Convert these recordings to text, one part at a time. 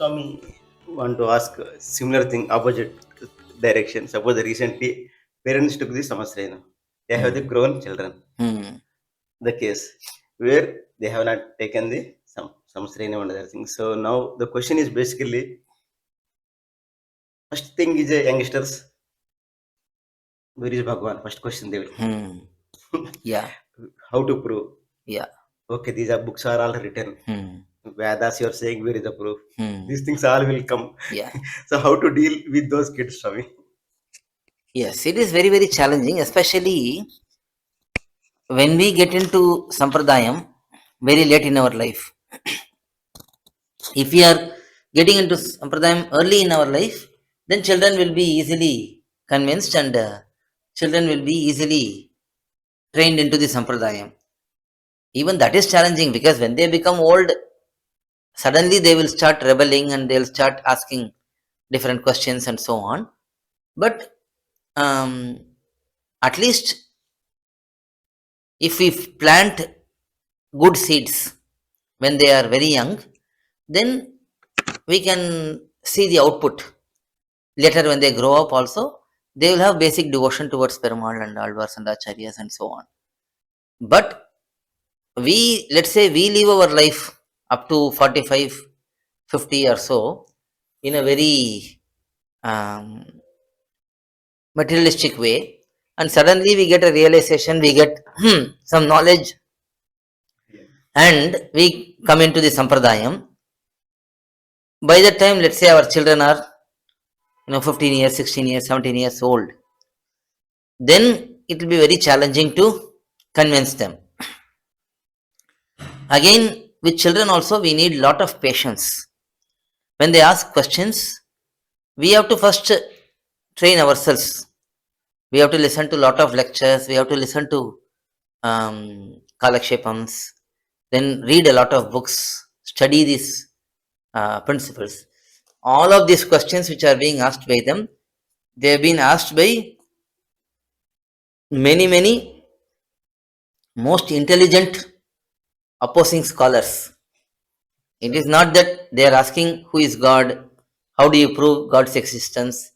Swami, want to ask a similar thing, opposite direction. Suppose recently parents took the Samasrena. They have the grown children. The case where they have not taken the Samasrena and other things. So now the question is basically, first thing is a youngsters, where is Bhagwan? First question they will. Yeah. How to prove? Yeah. Okay, these are books are all written. Vedas, you are saying, where is the proof? These things all will come. Yeah. So how to deal with those kids, Swami? Yes, it is very, very challenging, especially when we get into sampradhayam very late in our life. If we are getting into sampradhayam early in our life, then children will be easily convinced and children will be easily trained into the sampradhayam. Even that is challenging because when they become old, suddenly they will start rebelling and they'll start asking different questions and so on. But at least if we plant good seeds when they are very young, then we can see the output later when they grow up. Also, they will have basic devotion towards Perumal and Alvars and Acharyas and so on. But let's say we live our life up to 45, 50 or so in a very materialistic way, and suddenly we get a realization, we get some knowledge, and we come into the sampradayam. By that time, let's say our children are 15 years, 16 years, 17 years old, then it will be very challenging to convince them. Again, with children also, we need lot of patience. When they ask questions, we have to first train ourselves. We have to listen to lot of lectures, we have to listen to kalakshepams, then read a lot of books, study these principles. All of these questions which are being asked by them, they have been asked by many most intelligent opposing scholars. It is not that they are asking who is God, how do you prove God's existence.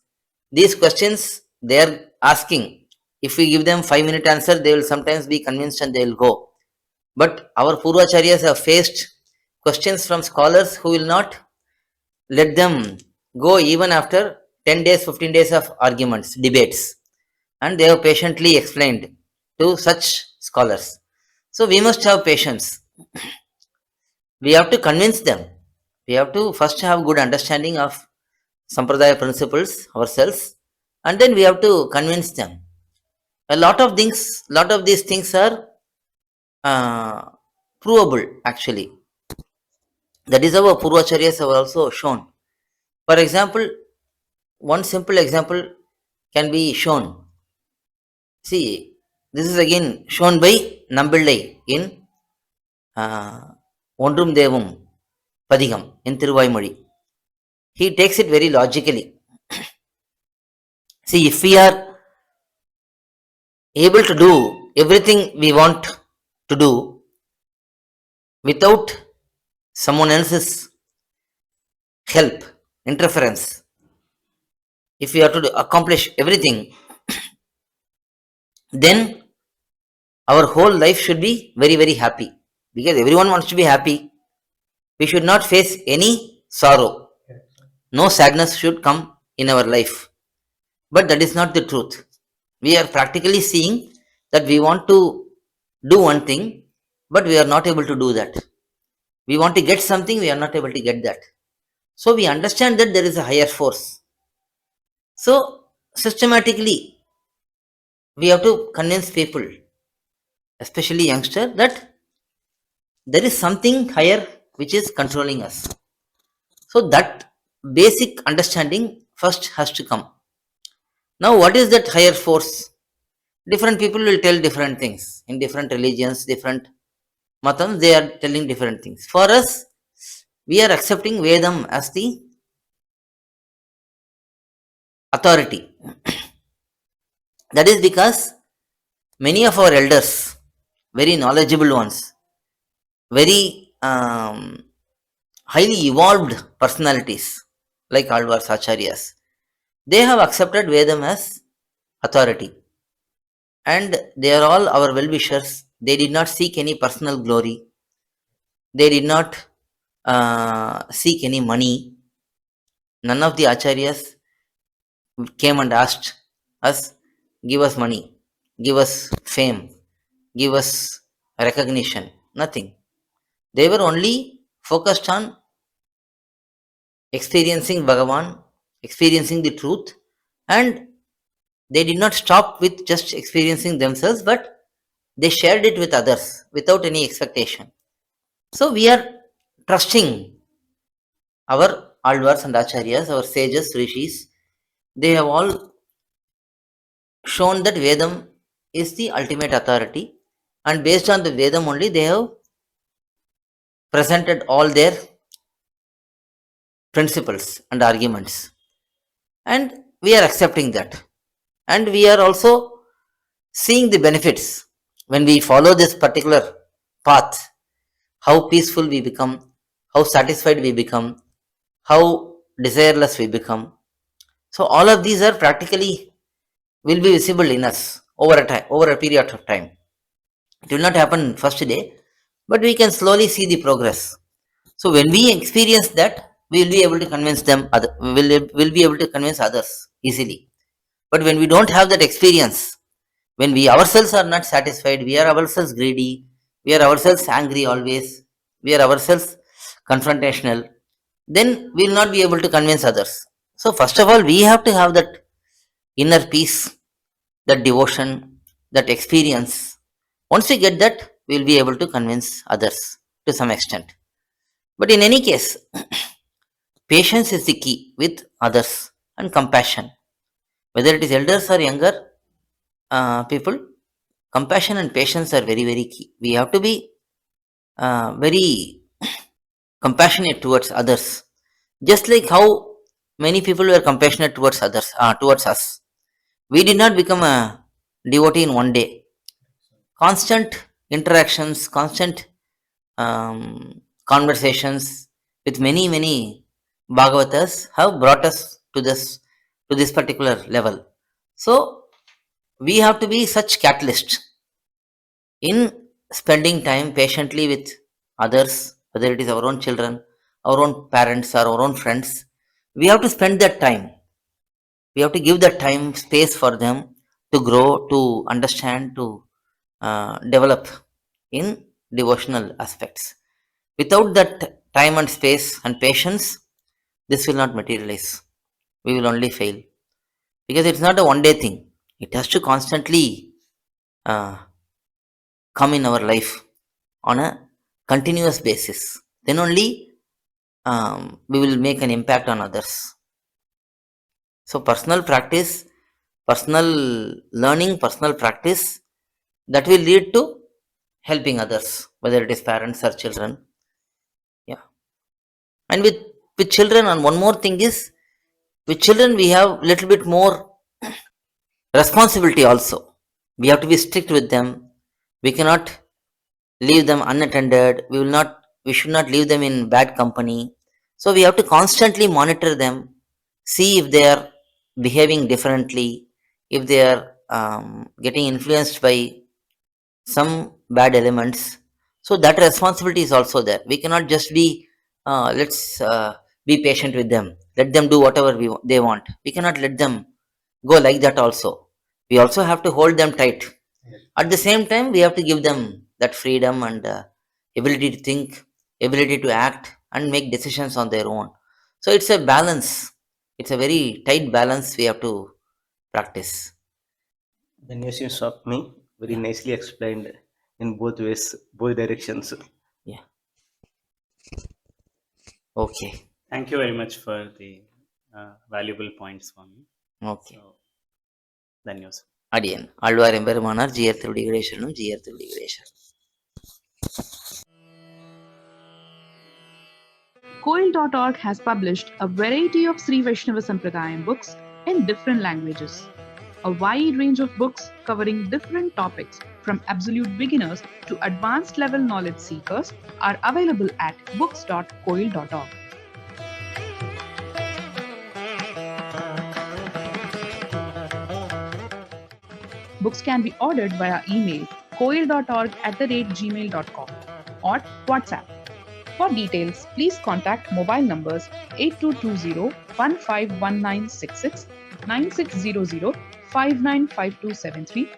These questions they are asking. If we give them 5-minute answer, they will sometimes be convinced and they will go. But our Purvacharyas have faced questions from scholars who will not let them go even after 10 days, 15 days of arguments, debates. And they have patiently explained to such scholars. So we must have patience. We have to convince them. We have to first have good understanding of sampradaya principles ourselves, and then we have to convince them. A lot of these things are provable actually. That is our Purvacharyas have also shown. For example, one simple example can be shown. See, this is again shown by Nambillai in Ondrum Devum Padigam in Thiruvaimozhi. He takes it very logically. See, if we are able to do everything we want to do without someone else's help, interference, if we have to accomplish everything, then our whole life should be very happy, because everyone wants to be happy. We should not face any sorrow. No sadness should come in our life. But that is not the truth. We are practically seeing that we want to do one thing, but we are not able to do that. We want to get something, we are not able to get that. So we understand that there is a higher force. So systematically, we have to convince people, especially youngster, that there is something higher which is controlling us. So that basic understanding first has to come. Now, what is that higher force? Different people will tell different things in different religions, different matams. They are telling different things. For us, we are accepting Vedam as the authority. That is because many of our elders, very knowledgeable ones, very highly evolved personalities like Alvars, Acharyas, they have accepted Vedam as authority, and they are all our well wishers. They did not seek any personal glory, they did not seek any money. None of the Acharyas came and asked us, give us money, give us fame, give us recognition. Nothing. They were only focused on experiencing Bhagavan, experiencing the truth, and they did not stop with just experiencing themselves, but they shared it with others without any expectation. So we are trusting our Alvars and Acharyas, our sages, rishis. They have all shown that Vedam is the ultimate authority, and based on the Vedam only they have presented all their principles and arguments, and we are accepting that, and we are also seeing the benefits when we follow this particular path, how peaceful we become, how satisfied we become, how desireless we become. So all of these are practically will be visible in us over a time, over a period of time. It will not happen first day, but we can slowly see the progress. So when we experience that, we will be able to convince them, will be able to convince others easily. But when we don't have that experience, when we ourselves are not satisfied, we are ourselves greedy, we are ourselves angry always, we are ourselves confrontational, then we will not be able to convince others. So first of all, we have to have that inner peace, that devotion, that experience. Once we get that, we will be able to convince others to some extent. But in any case, patience is the key with others, and compassion, whether it is elders or younger people. Compassion and patience are very, very key. We have to be very compassionate towards others, just like how many people were compassionate towards others, towards us. We did not become a devotee in one day. Constant interactions, constant conversations with many, many Bhagavatas have brought us to this particular level. So we have to be such catalyst in spending time patiently with others, whether it is our own children, our own parents, or our own friends. We have to spend that time. We have to give that time, space for them to grow, to understand, to develop in devotional aspects. Without that time and space and patience, this will not materialize. We will only fail, because it's not a one day thing. It has to constantly uh, come in our life on a continuous basis. Then only we will make an impact on others. So personal practice, personal learning, personal practice, that will lead to helping others, whether it is parents or children. Yeah. And with children, and one more thing is, with children we have little bit more responsibility also. We have to be strict with them. We cannot leave them unattended. We should not leave them in bad company. So we have to constantly monitor them, see if they are behaving differently, if they are getting influenced by some bad elements. So that responsibility is also there. We cannot just be let's be patient with them, let them do whatever they want. We cannot let them go like that also. We also have to hold them tight. At the same time, we have to give them that freedom and ability to think, ability to act and make decisions on their own. So it's a balance. It's a very tight balance we have to practice. The nations of me very nicely explained in both ways, both directions. Yeah. Okay. Thank you very much for the valuable points for me. Okay. So, ధన్యవాదాలు. அடியன் ஆழ்வார் எம்பெருமானார் GR திருவடிகளே சரணம், GR திருவடிகளே சரணம். Koil.org has published a variety of Sri Vaishnava Sampradhayam books in different languages. A wide range of books covering different topics from absolute beginners to advanced level knowledge seekers are available at books.coil.org. Books can be ordered via email coil.org@gmail.com or WhatsApp. For details, please contact mobile numbers 8220-151966, 9600-595273,